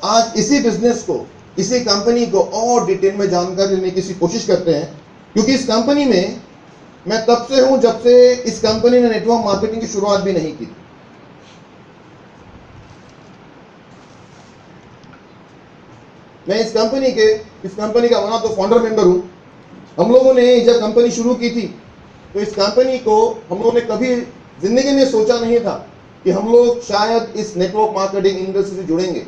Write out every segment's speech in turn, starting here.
आज इसी बिजनेस को, इसी कंपनी को और डिटेल में जानकारी लेने की कोशिश करते हैं, क्योंकि इस कंपनी में मैं तब से हूं जब से इस कंपनी ने नेटवर्क मार्केटिंग की शुरुआत भी नहीं की थी। मैं इस कंपनी का one of the founder member हूं। हम लोगों ने जब कंपनी शुरू की थी तो इस कंपनी को हम लोगों ने कभी जिंदगी में सोचा नहीं था कि हम लोग शायद इस नेटवर्क मार्केटिंग इंडस्ट्री से जुड़ेंगे,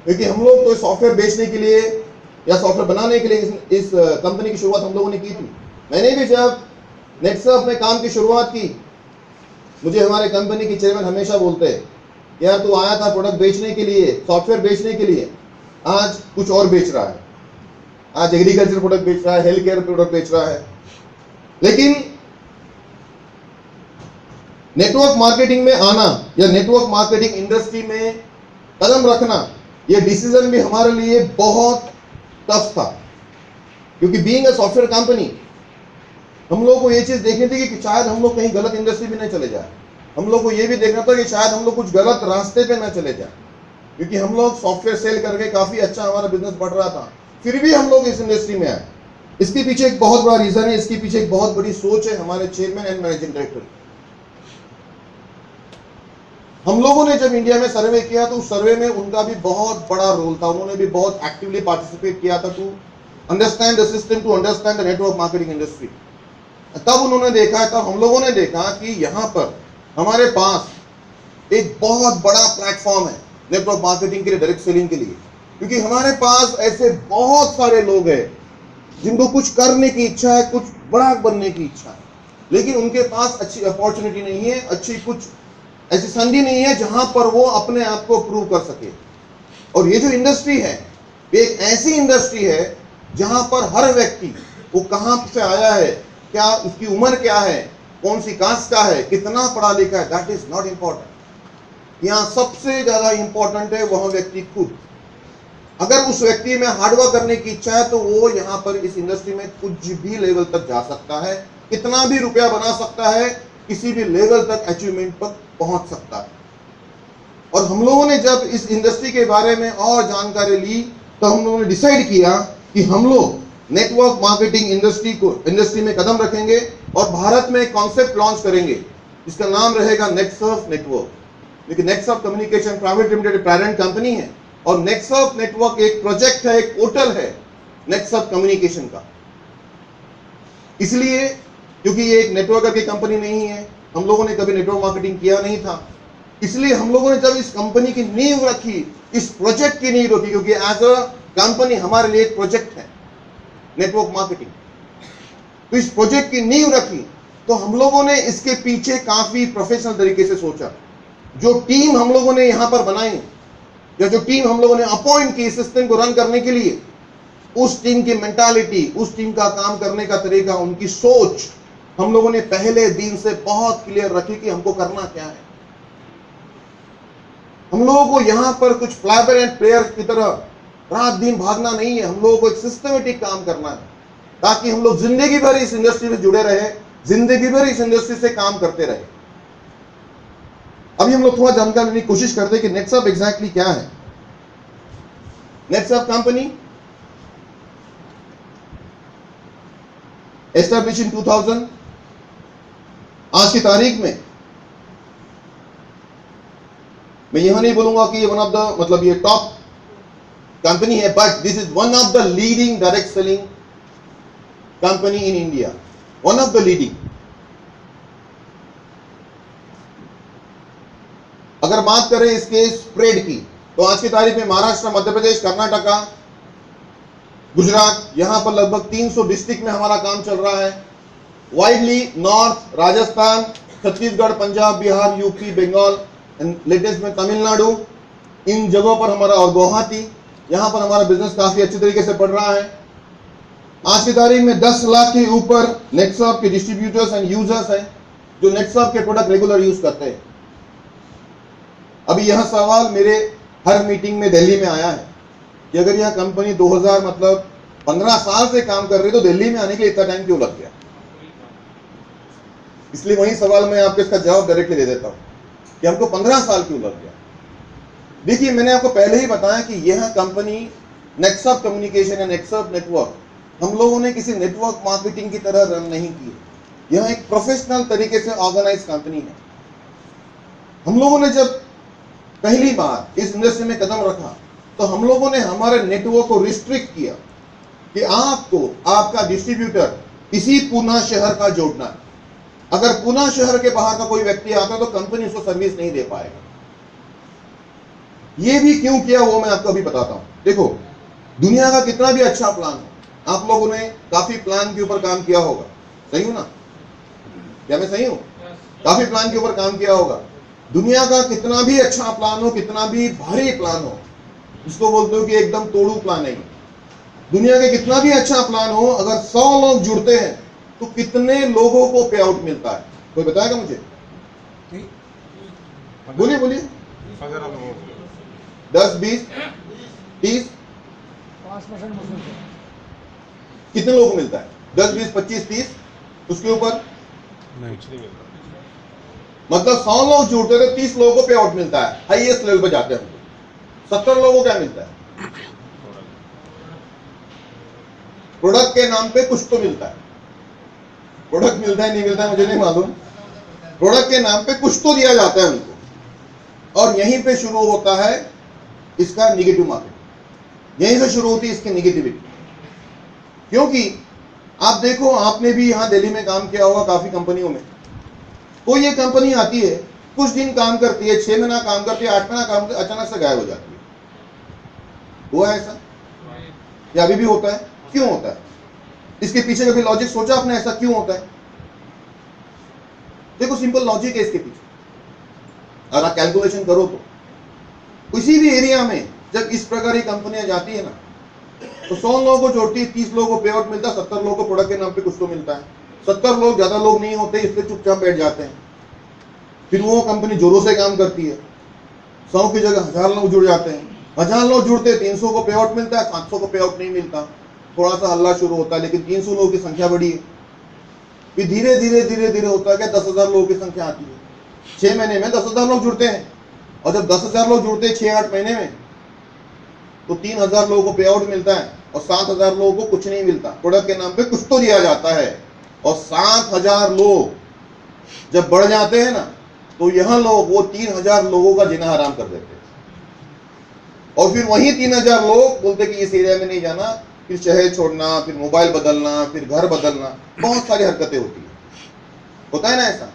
क्योंकि हम लोग तो सॉफ्टवेयर बेचने के लिए या सॉफ्टवेयर बनाने के लिए इस कंपनी की शुरुआत हम लोगों ने की थी। मैंने भी जब नेटसर्फ में काम की शुरुआत की, मुझे हमारे कंपनी के चेयरमैन हमेशा बोलते हैं, यार तू आया था प्रोडक्ट बेचने के लिए, सॉफ्टवेयर बेचने के लिए, आज कुछ और बेच रहा है। आज एग्रीकल्चर प्रोडक्ट बेच रहा है, हेल्थ केयर प्रोडक्ट बेच रहा है। लेकिन नेटवर्क मार्केटिंग में आना या नेटवर्क मार्केटिंग इंडस्ट्री में कदम रखना, यह डिसीजन भी हमारे लिए बहुत टफ था, क्योंकि बीइंग अ सॉफ्टवेयर कंपनी हम लोग को यह चीज देखनी थी कि शायद हम लोग कहीं गलत इंडस्ट्री में नहीं चले जाए। हम लोग को यह भी देखना था कि शायद हम लोग कुछ गलत रास्ते पे ना चले जाए, क्योंकि हम लोग सॉफ्टवेयर सेल करके काफी अच्छा हमारा बिजनेस बढ़ रहा था, फिर भी हम लोग इस इंडस्ट्री में आए। इसके पीछे एक बहुत बड़ा रीजन है, इसके पीछे एक बहुत बड़ी सोच है हमारे चेयरमैन एंड मैनेजिंग डायरेक्टर। हम लोगों ने जब इंडिया में सर्वे किया तो उस सर्वे में उनका भी बहुत बड़ा रोल था। उन्होंने भी बहुत एक्टिवली पार्टिसिपेट किया था to understand the system, to understand the network marketing industry. तब उन्होंने देखा, तब हम लोगों ने देखा कि यहां पर हमारे पास एक बहुत बड़ा प्लेटफॉर्म है नेटवर्क मार्केटिंग के लिए, डायरेक्ट सेलिंग के लिए, क्योंकि हमारे पास ऐसे बहुत सारे लोग हैं जिनको कुछ करने की इच्छा है, कुछ बड़ा बनने की इच्छा है, लेकिन उनके पास अच्छी अपॉर्चुनिटी नहीं है, अच्छी कुछ ऐसी संधि नहीं है जहां पर वो अपने आप को प्रूव कर सके। और ये जो इंडस्ट्री है, ये एक ऐसी इंडस्ट्री है जहां पर हर व्यक्ति, वो कहां से आया है, क्या उसकी उम्र क्या है, कौन सी कास्ट का है, कितना पढ़ा लिखा है, दैट इज नॉट इंपॉर्टेंट। यहां सबसे ज्यादा इंपॉर्टेंट है वह व्यक्ति खुद। अगर उस व्यक्ति में हार्डवर्क करने की इच्छा है तो वो यहां पर इस इंडस्ट्री में कुछ भी लेवल तक जा सकता है, कितना भी रुपया बना सकता है, किसी भी लेवल तक अचीवमेंट पर पहुंच सकता है। और हम लोगों ने जब इस इंडस्ट्री के बारे में और जानकारी ली तो हम लोगों ने डिसाइड किया कि हम लोग नेटवर्क मार्केटिंग इंडस्ट्री में कदम रखेंगे और भारत में एक कॉन्सेप्ट लॉन्च करेंगे। इसका नाम रहेगा नेटसर्फ नेटवर्क। क्योंकि Netsurf communication private limited parent company है और नेटसर्फ नेटवर्क एक प्रोजेक्ट है, एक पोर्टल है नेटसर्फ कम्युनिकेशन का। इसलिए क्योंकि ये एक नेटवर्कर की कंपनी नहीं है, हम लोगों ने कभी नेटवर्क मार्केटिंग किया नहीं था, इसलिए हम लोगों ने जब इस कंपनी की नींव रखी, इस प्रोजेक्ट की नींव रखी, क्योंकि एज अ कंपनी हमारे लिए एक प्रोजेक्ट है नेटवर्क मार्केटिंग, तो इस प्रोजेक्ट की नींव रखी तो हम लोगों ने इसके पीछे काफी प्रोफेशनल तरीके से सोचा। जो टीम हम लोगों ने यहां पर बनाई या जो टीम हम लोगों ने अपॉइंट की सिस्टम को रन करने के लिए, उस टीम की मेंटालिटी, उस टीम का काम करने का तरीका, उनकी सोच हम लोगों ने पहले दिन से बहुत क्लियर रखी कि हमको करना क्या है। हम लोगों को यहां पर कुछ फ्लावर एंड प्लेयर की तरह रात दिन भागना नहीं है, हम लोगों को एक सिस्टमेटिक काम करना है ताकि हम लोग जिंदगी भर इस इंडस्ट्री में जुड़े रहे, जिंदगी भर इस इंडस्ट्री से काम करते रहे। अभी हम लोग थोड़ा जानकारी लेने की कोशिश करते हैं कि नेटसर्फ एग्जैक्टली क्या है। Netsurf company establish in 2000। आज की तारीख में मैं यह नहीं बोलूंगा कि ये वन ऑफ द मतलब ये टॉप कंपनी है, but this is one of the leading direct selling company in India, one of the leading. अगर बात करें इसके स्प्रेड की तो आज की तारीख में महाराष्ट्र, मध्य प्रदेश, कर्नाटका, गुजरात, यहां पर लगभग 300 डिस्ट्रिक्ट में हमारा काम चल रहा है। Widely north, Rajasthan, Chhattisgarh, Punjab, Bihar, UP, Bengal and latest में तमिलनाडु, इन जगहों पर हमारा, और गुवाहाटी, यहां पर हमारा बिजनेस काफी अच्छे तरीके से बढ़ रहा है। आज की तारीख में 10 लाख के ऊपर नेटसर्फ के डिस्ट्रीब्यूटर्स एंड यूजर्स हैं जो नेटसर्फ के प्रोडक्ट रेगुलर यूज करते हैं। अभी यह सवाल मेरे हर मीटिंग में दिल्ली में आया है कि अगर यह कंपनी 2000 मतलब 15 साल से काम कर रही है तो दिल्ली में आने के लिए इतना टाइम क्यों लग गया। इसलिए वही सवाल मैं आपको इसका जवाब डायरेक्टली दे देता हूं कि हमको 15 साल क्यों लग गया। देखिए, मैंने आपको पहले ही बताया कि यह कंपनी नेक्सअप कम्युनिकेशन या नेक्सअप नेटवर्क हम लोगों ने किसी नेटवर्क मार्केटिंग की तरह रन नहीं की। यह एक प्रोफेशनल तरीके से ऑर्गेनाइज कंपनी है। हम लोगों ने जब पहली बार इस इंडस्ट्री में कदम रखा तो हम लोगों ने हमारे नेटवर्क को रिस्ट्रिक्ट किया कि आपको आपका डिस्ट्रीब्यूटर इसी पूना शहर का जोड़ना है। अगर पूना शहर के बाहर का कोई व्यक्ति आता है तो कंपनी उसको सर्विस नहीं दे पाएगा। ये भी क्यों किया वो मैं आपको अभी बताता हूं। देखो, दुनिया का कितना भी अच्छा प्लान हो, आप लोगों ने काफी प्लान के ऊपर काम किया होगा, सही हो ना? क्या मैं सही हूं? काफी प्लान के ऊपर काम किया होगा। दुनिया का कितना भी अच्छा प्लान हो, कितना भी भारी प्लान हो, जिसको बोलते हो कि एकदम तोड़ू प्लान है, दुनिया के कितना भी अच्छा प्लान हो, अगर 100 लोग जुड़ते हैं तो कितने लोगों को पे आउट मिलता है? कोई बताएगा मुझे? बोलिए बोलिए। 10, 20, 30, 5% कितने लोगों को मिलता है? 10, 20, 25, 30, उसके ऊपर मतलब 100 लोग जुड़ते थे, 30 लोगों को पे आउट मिलता है। हाईएस्ट लेवल पे जाते हैं 70 लोगों को क्या मिलता है? प्रोडक्ट के नाम पे कुछ तो मिलता है। प्रोडक्ट मिलता है नहीं मिलता है मुझे नहीं मालूम, प्रोडक्ट के नाम पे कुछ तो दिया जाता है उनको। और यहीं पे शुरू होता है इसका निगेटिव मार्केट, यहीं से शुरू होती है इसकी निगेटिविटी। क्योंकि आप देखो, आपने भी यहां दिल्ली में काम किया होगा काफी कंपनियों में। कोई ये कंपनी आती है, कुछ दिन काम करती है, 6 महीना काम करती है, 8 महीना काम करती है, अचानक से गायब हो जाती है। हुआ है ऐसा? या अभी भी होता है? क्यों होता है? इसके पीछे कभी लॉजिक सोचा आपने, ऐसा क्यों होता है? देखो, सिंपल लॉजिक है इसके पीछे, अगर आप कैलकुलेशन करो तो किसी भी एरिया में जब इस प्रकार की कंपनियां जाती है ना, तो 100 लोगों को जोड़ती है, 30 लोगों को पे आउट मिलता है, 70 लोगों को प्रोडक्ट के नाम पे कुछ तो मिलता है। 70 लोग ज्यादा लोग नहीं होते, इसलिए चुपचाप बैठ जाते हैं। फिर वो कंपनी जोरों से काम करती है, 100 की जगह 1000 लोग जुड़ जाते हैं। 1000 लोग जुड़ते, 300 को पे आउट मिलता है, 700 को पे आउट नहीं मिलता। थोड़ा सा हल्ला शुरू होता है, लेकिन 300 लोगों की संख्या बढ़ी है। फिर धीरे धीरे धीरे धीरे होता है क्या, 10,000 लोगों की संख्या आती है। 6 महीने में 10,000 लोग जुड़ते हैं, और जब 10,000 लोग जुड़ते हैं 6-8 महीने में, तो 3,000 लोगों को पे आउट मिलता है, और 7,000 लोगों को कुछ नहीं मिलता। प्रोडक्ट के नाम पे कुछ तो दिया जाता है। और 7,000 लोग जब बढ़ जाते हैं ना, तो यहां लोग वो 3,000 लोगों का जीना हराम कर देते हैं। और फिर वही 3,000 लोग बोलते कि इस एरिया में नहीं जाना, फिर शहर छोड़ना, फिर मोबाइल बदलना, फिर घर बदलना, बहुत सारी हरकतें होती है। होता है ना ऐसा?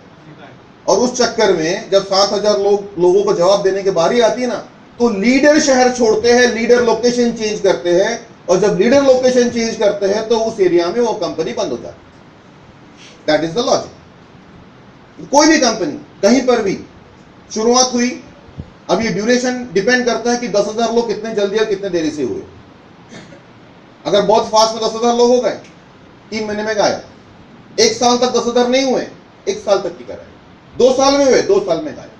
और उस चक्कर में जब 7,000 लोगों को जवाब देने की बारी आती है ना, तो लीडर शहर छोड़ते हैं, लीडर लोकेशन चेंज करते हैं, और जब लीडर लोकेशन चेंज करते हैं तो उस एरिया में वो कंपनी बंद हो जाती है। That is the logic. कोई भी कंपनी कहीं पर भी शुरुआत हुई, अब ये ड्यूरेशन डिपेंड करता है कि 10,000 लोग कितने जल्दी और कितने देरी से हुए। अगर बहुत फास्ट में 10,000 लोग हो गए, 3 महीने में गायब। 1 साल तक 10,000 नहीं हुए, 1 साल तक टिका रहे। 2 साल में हुए, 2 साल में गायब।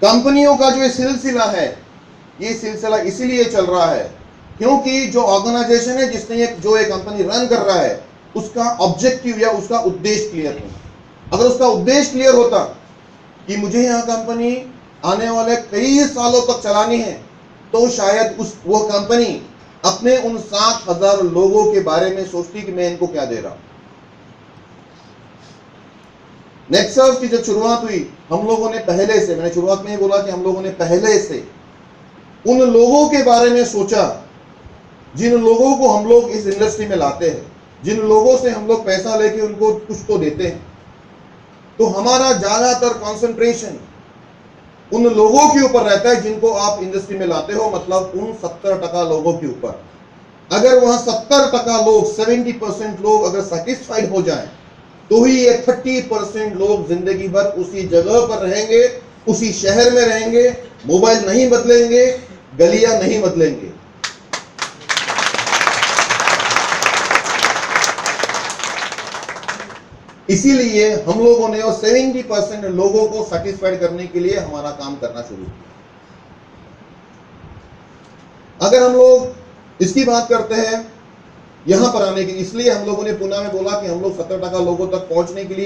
कंपनियों का जो ये सिलसिला है, ये सिलसिला इसीलिए चल रहा है क्योंकि जो ऑर्गेनाइजेशन है, जिसने जो एक कंपनी रन कर रहा है, उसका ऑब्जेक्टिव या उसका उद्देश्य क्लियर नहीं। अगर उसका उद्देश्य क्लियर होता कि मुझे यहां कंपनी आने वाले कई सालों तक चलानी है, तो शायद वो कंपनी अपने उन 7,000 लोगों के बारे में सोचती कि मैं इनको क्या दे रहा हूं। नेक्सस की जब शुरुआत हुई, हम लोगों ने पहले से, मैंने शुरुआत में ही बोला कि हम लोगों ने पहले से उन लोगों के बारे में सोचा जिन लोगों को हम लोग इस इंडस्ट्री में लाते हैं, जिन लोगों से हम लोग पैसा लेके उनको कुछ तो देते हैं। तो हमारा ज्यादातर कंसंट्रेशन उन लोगों के ऊपर रहता है जिनको आप इंडस्ट्री में लाते हो, मतलब उन 70% लोगों के ऊपर। अगर वहां 70% लोग, 70% लोग अगर सेटिस्फाइड हो जाएं, तो ही ये 30% लोग जिंदगी भर उसी जगह पर रहेंगे, उसी शहर में रहेंगे, मोबाइल नहीं बदलेंगे, गलियां नहीं बदलेंगे। इसीलिए हम लोगों ने 70% लोगों को सेटिस्फाइड करने के लिए हमारा काम करना शुरू किया। अगर हम लोग इसकी बात करते हैं यहां पर आने की, इसलिए हम लोगों ने पुणे में बोला कि हम लोग 70% लोगों तक पहुंचने के लिए